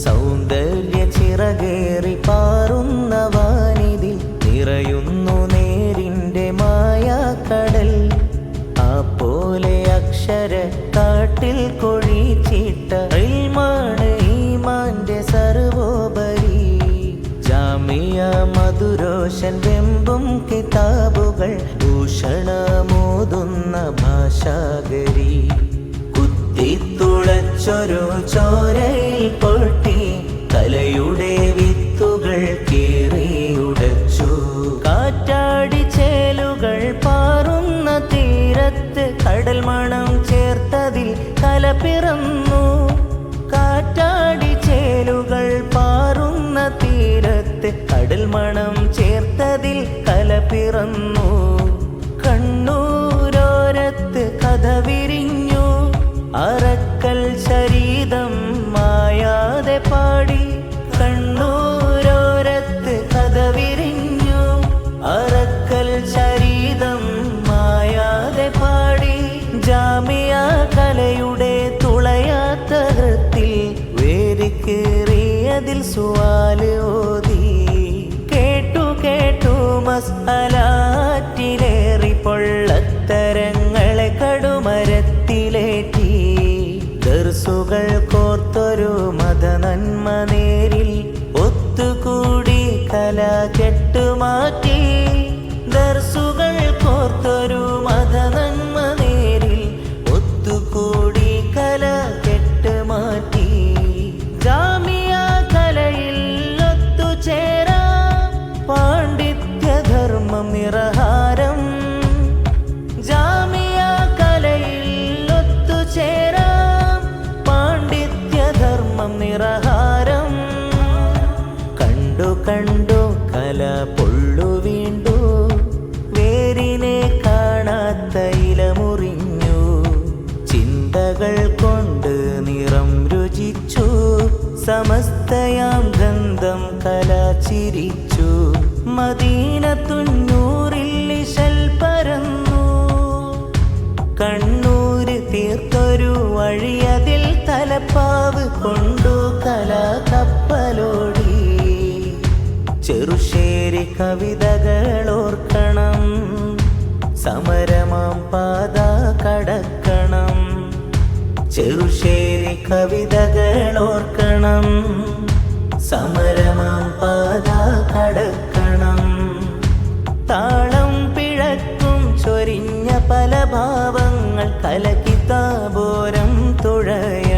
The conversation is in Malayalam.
സൗന്ദര്യ ചിറകേറി പാറുന്ന വാനിതിൽ നിറയുന്നു നേരിൻ്റെ മായാക്കടൽ. ആ പോലെ അക്ഷര കാട്ടിൽ കൊഴിച്ചിട്ട ഇൽമാണ് ഈമാന്റെ സർവോപരി. ജാമിയ മധുരോഷൻ വെമ്പും കിതാബുകൾ ഭൂഷണമോതുന്ന ഭാഷാഗരി. കുത്തിത്തുളച്ചൊരു ചോരയിൽ പൊട്ടി കലയുടെ വിത്തുകൾ കീറിയുടച്ചു. കാറ്റാടി ചേലുകൾ പാറുന്ന തീരത്ത് കടൽ മണം ചേർത്തതിൽ കല പിറന്നു. കാറ്റാടി ചേലുകൾ പാറുന്ന തീരത്ത് കടൽ മണം ചേർത്തതിൽ കല പിറന്നു. കണ്ണൂരോരത്ത് കഥ വിരിഞ്ഞു അറക്കൽ ശരീരം മായാതെ പാടി. കണ്ണൂരോരത്ത് കഥ വിരിഞ്ഞു അറക്കൽ ശരീരം മായാതെ പാടി. ജാമിയ കലയുടെ തുളയാത്ത ഹൃത്തിൽ വേരിക്കേറിയതിൽ സുവാല് ഓതി. കേട്ടു കേട്ടു മസ്അലാറ്റിലേറി പൊള്ളത്തരങ്ങളെ കടുമരത്തിലേറ്റി. ദർസുകൾ കോർത്തൊരു മതനന്മ നേരിൽ ഒത്തുകൂടി കല കെട്ടുമാറ്റി. ദർസുകൾ കോർത്തൊരു മതനന്മ നേരിൽ ഒത്തുകൂടി കല കെട്ടുമാറ്റി. ജാമിയ കലയിൽ ഒത്തുചേരാ പാണ്ഡിത്യധർമ്മം നിറഹാരം. ജാമിയ കലയിൽ ഒത്തുചേരാ പാണ്ഡിത്യധർമ്മം നിറഹാരം. കണ്ടു കണ്ടു കല പൊള്ളു വീണ്ടു വേരിനെ കാണാത്ത ഇലമുറിഞ്ഞു. ചിന്തകൾ കൊണ്ട് നിറം രുചിച്ചു സമസ്തയാം ഗന്ധം കല ചിരിച്ചു. മദീനത്തുന്നൂറിൽ ഇശൽ പരന്നു. കണ്ണൂര് തീർത്തൊരു വഴിയതിൽ തലപ്പാവ് കൊണ്ടു കല കപ്പലോടി. ചെറുശ്ശേരി കവിതകളോർക്കണം സമരമാം പാത കടക്കണം. ചെറുശ്ശേരി കവിതകളോർക്കണം സമരമാം പാത കടക്കണം. താളം പിഴക്കും ചൊരിഞ്ഞ പല ഭാവങ്ങൾ കലകിതാബോരം തുഴയ.